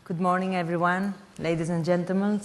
Good morning, everyone, ladies and gentlemen.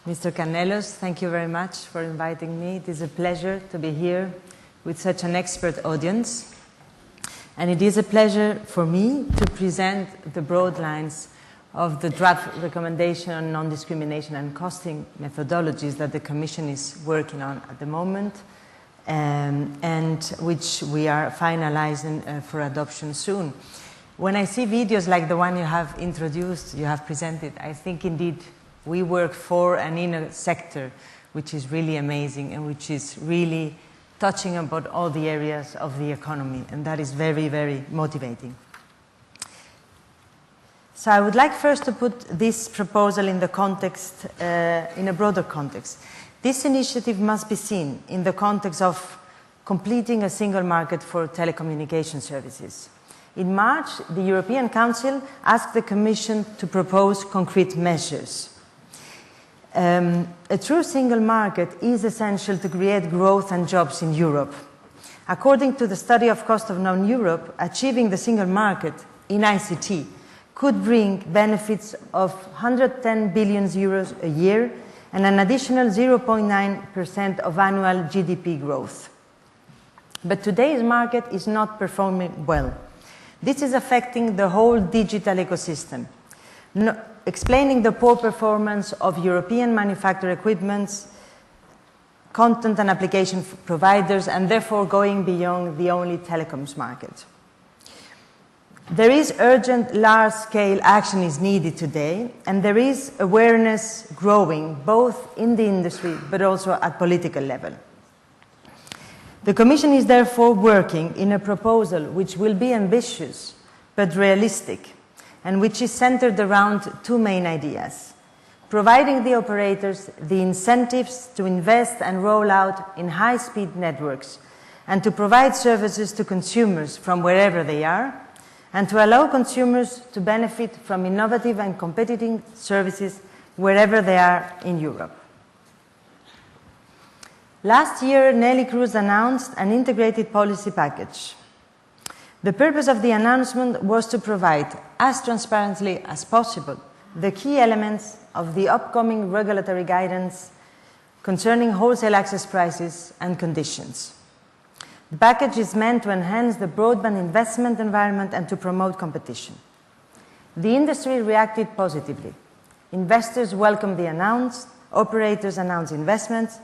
Mr. Canelos, thank you very much for inviting me. It is a pleasure to be here with such an expert audience. And it is a pleasure for me to present the broad lines of the draft recommendation on non-discrimination and costing methodologies that the Commission is working on at the moment, and which we are finalizing for adoption soon. When I see videos like the one you have introduced, you have presented, I think indeed we work for and in a sector which is really amazing and which is really touching about all the areas of the economy, and that is very, very motivating. So I would like first to put this proposal in the context, in a broader context. This initiative must be seen in the context of completing a single market for telecommunication services. In March, the European Council asked the Commission to propose concrete measures. A true single market is essential to create growth and jobs in Europe. According to the study of cost of non-Europe, achieving the single market in ICT could bring benefits of 110 billion euros a year and an additional 0.9% of annual GDP growth. But today's market is not performing well. This is affecting the whole digital ecosystem, explaining the poor performance of European manufactured equipment, content and application providers, and therefore going beyond the only telecoms market. There is urgent, large-scale action is needed today, and there is awareness growing both in the industry but also at political level. The Commission is therefore working in a proposal which will be ambitious but realistic and which is centered around two main ideas: providing the operators the incentives to invest and roll out in high-speed networks and to provide services to consumers from wherever they are, and to allow consumers to benefit from innovative and competitive services wherever they are in Europe. Last year, Neelie Kroes announced an integrated policy package. The purpose of the announcement was to provide, as transparently as possible, the key elements of the upcoming regulatory guidance concerning wholesale access prices and conditions. The package is meant to enhance the broadband investment environment and to promote competition. The industry reacted positively. Investors welcomed the announced, operators announced investments,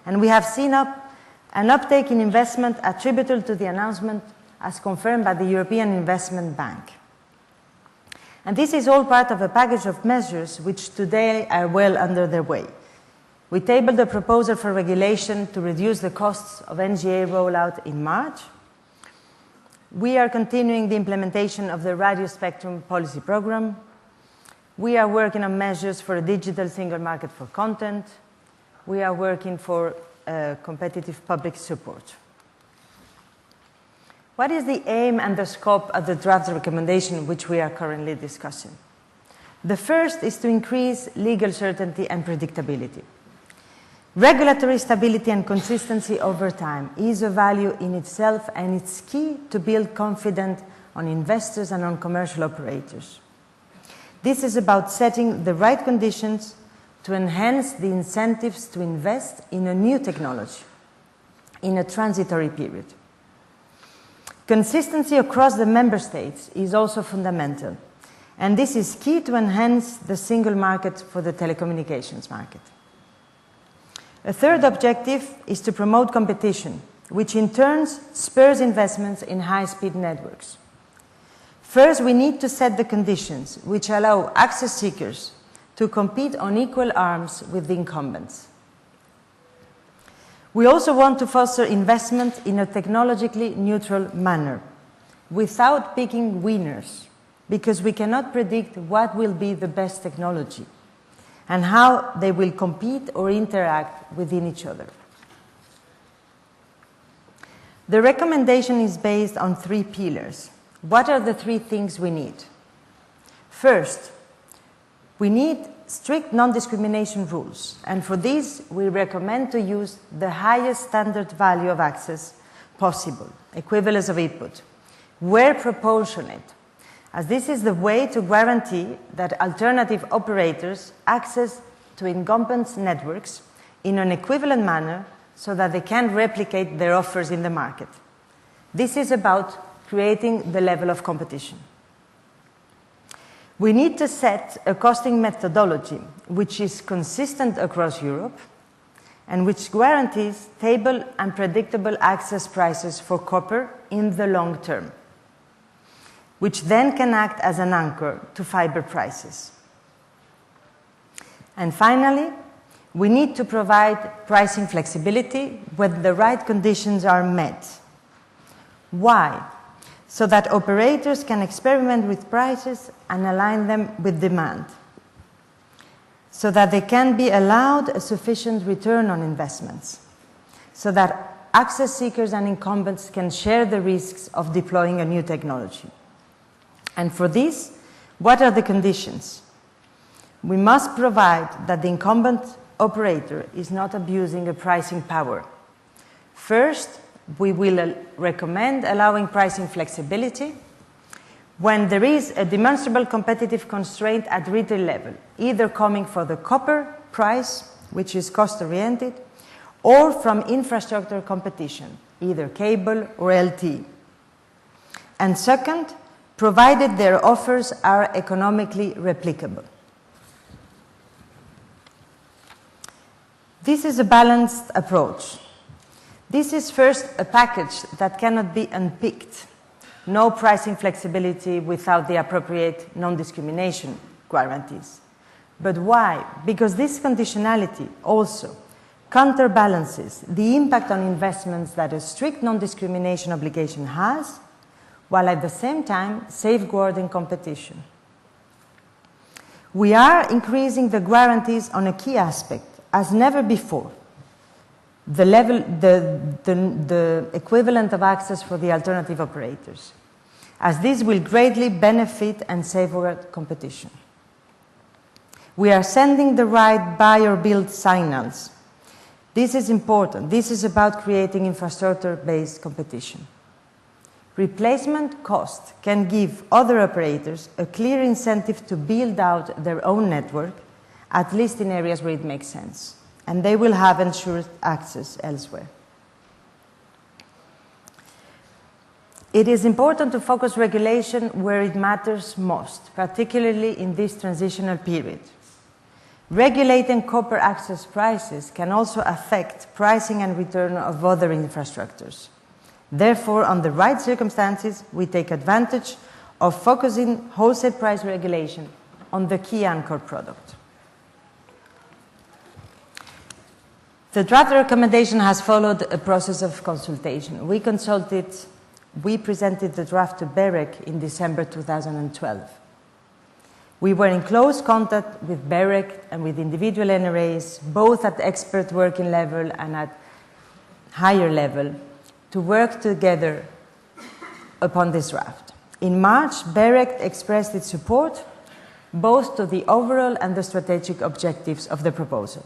and we have seen an uptake in investment attributable to the announcement as confirmed by the European Investment Bank. And this is all part of a package of measures which today are well under their way. We tabled a proposal for regulation to reduce the costs of NGA rollout in March. We are continuing the implementation of the radio spectrum policy program. We are working on measures for a digital single market for content. We are working for competitive public support. What is the aim and the scope of the draft recommendation which we are currently discussing? The first is to increase legal certainty and predictability. Regulatory stability and consistency over time is a value in itself, and it's key to build confidence on investors and on commercial operators. This is about setting the right conditions to enhance the incentives to invest in a new technology in a transitory period. Consistency across the member states is also fundamental, and this is key to enhance the single market for the telecommunications market. A third objective is to promote competition, which in turn spurs investments in high-speed networks. First, we need to set the conditions which allow access seekers to compete on equal arms with the incumbents. We also want to foster investment in a technologically neutral manner, without picking winners, because we cannot predict what will be the best technology and how they will compete or interact within each other. The recommendation is based on three pillars. What are the three things we need? First, we need strict non-discrimination rules, and for this we recommend to use the highest standard value of access possible, equivalence of input, where proportionate, as this is the way to guarantee that alternative operators access to incumbents' networks in an equivalent manner so that they can replicate their offers in the market. This is about creating the level of competition. We need to set a costing methodology which is consistent across Europe and which guarantees stable and predictable access prices for copper in the long term, which then can act as an anchor to fiber prices. And finally, we need to provide pricing flexibility when the right conditions are met. Why? So that operators can experiment with prices and align them with demand, so that they can be allowed a sufficient return on investments, so that access seekers and incumbents can share the risks of deploying a new technology. And for this, what are the conditions? We must provide that the incumbent operator is not abusing a pricing power. First, we will recommend allowing pricing flexibility when there is a demonstrable competitive constraint at retail level, either coming from the copper price, which is cost-oriented, or from infrastructure competition, either cable or LTE. And second, provided their offers are economically replicable. This is a balanced approach. This is first a package that cannot be unpicked. No pricing flexibility without the appropriate non-discrimination guarantees. But why? Because this conditionality also counterbalances the impact on investments that a strict non-discrimination obligation has, while at the same time safeguarding competition. We are increasing the guarantees on a key aspect as never before. The equivalent of access for the alternative operators, as this will greatly benefit and safeguard competition. We are sending the right buy or build signals. This is important. This is about creating infrastructure-based competition. Replacement cost can give other operators a clear incentive to build out their own network, at least in areas where it makes sense, and they will have ensured access elsewhere. It is important to focus regulation where it matters most, particularly in this transitional period. Regulating copper access prices can also affect pricing and return of other infrastructures. Therefore, on the right circumstances, we take advantage of focusing wholesale price regulation on the key anchor product. The draft recommendation has followed a process of consultation. We presented the draft to BEREC in December 2012. We were in close contact with BEREC and with individual NRAs, both at expert working level and at higher level, to work together upon this draft. In March, BEREC expressed its support both to the overall and the strategic objectives of the proposal.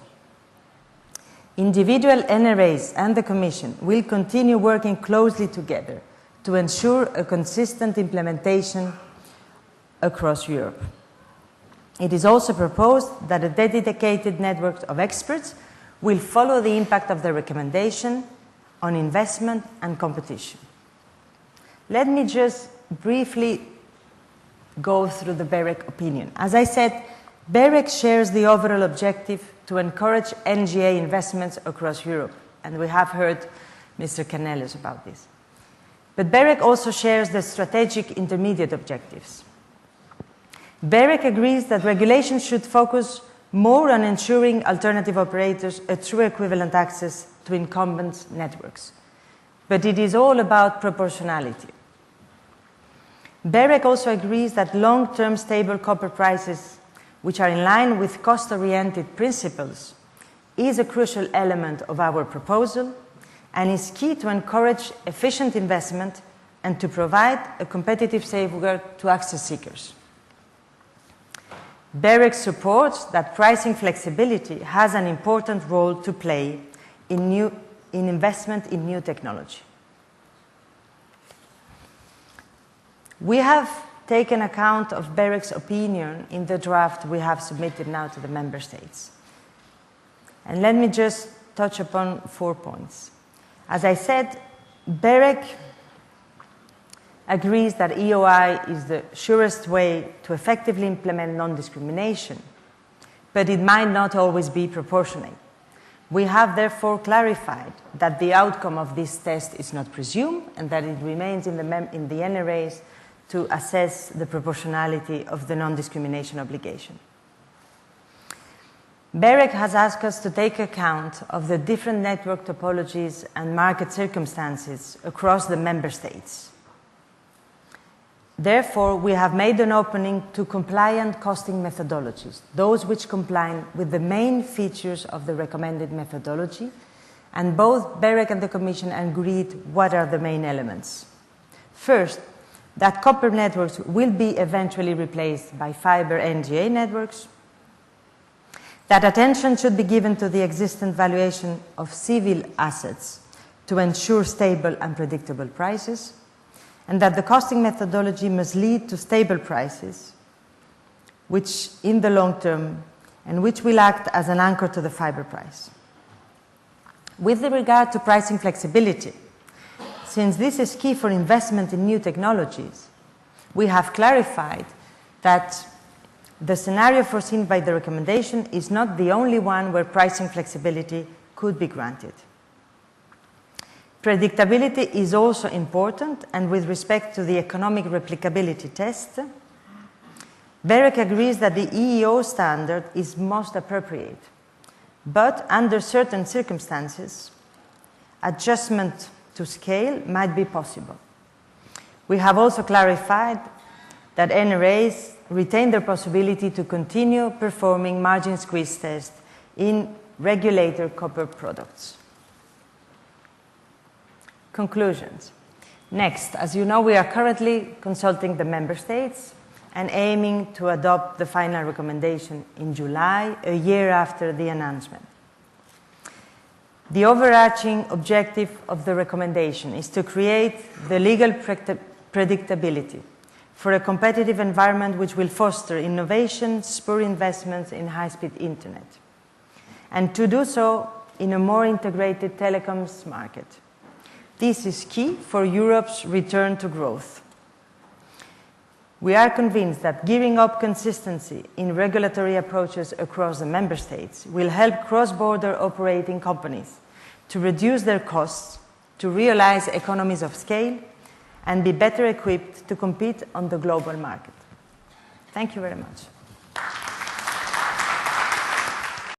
Individual NRAs and the Commission will continue working closely together to ensure a consistent implementation across Europe. It is also proposed that a dedicated network of experts will follow the impact of the recommendation on investment and competition. Let me just briefly go through the BEREC opinion. As I said, BEREC shares the overall objective to encourage NGA investments across Europe, and we have heard Mr. Canellos about this. But BEREC also shares the strategic intermediate objectives. BEREC agrees that regulation should focus more on ensuring alternative operators a true equivalent access to incumbent networks. But it is all about proportionality. BEREC also agrees that long-term stable copper prices, which are in line with cost-oriented principles, is a crucial element of our proposal and is key to encourage efficient investment and to provide a competitive safeguard to access seekers. BEREC supports that pricing flexibility has an important role to play in investment in new technology. We have taken account of BEREC's opinion in the draft we have submitted now to the Member States. And let me just touch upon 4 points. As I said, BEREC agrees that EOI is the surest way to effectively implement non-discrimination, but it might not always be proportionate. We have therefore clarified that the outcome of this test is not presumed and that it remains in the NRAs to assess the proportionality of the non-discrimination obligation. BEREC has asked us to take account of the different network topologies and market circumstances across the Member States. Therefore, we have made an opening to compliant costing methodologies, those which comply with the main features of the recommended methodology, and both BEREC and the Commission agreed what are the main elements. First, that copper networks will be eventually replaced by fiber NGA networks, that attention should be given to the existent valuation of civil assets to ensure stable and predictable prices, and that the costing methodology must lead to stable prices, which in the long term, and which will act as an anchor to the fiber price. With regard to pricing flexibility, since this is key for investment in new technologies, we have clarified that the scenario foreseen by the recommendation is not the only one where pricing flexibility could be granted. Predictability is also important, and with respect to the economic replicability test, BEREC agrees that the EEO standard is most appropriate, but under certain circumstances, adjustment to scale might be possible. We have also clarified that NRAs retain their possibility to continue performing margin squeeze tests in regulated copper products. Conclusions. Next, as you know, we are currently consulting the Member States and aiming to adopt the final recommendation in July, a year after the announcement. The overarching objective of the recommendation is to create the legal predictability for a competitive environment which will foster innovation, spur investments in high-speed internet, and to do so in a more integrated telecoms market. This is key for Europe's return to growth. We are convinced that gearing up consistency in regulatory approaches across the Member States will help cross-border operating companies to reduce their costs, to realize economies of scale, and be better equipped to compete on the global market. Thank you very much.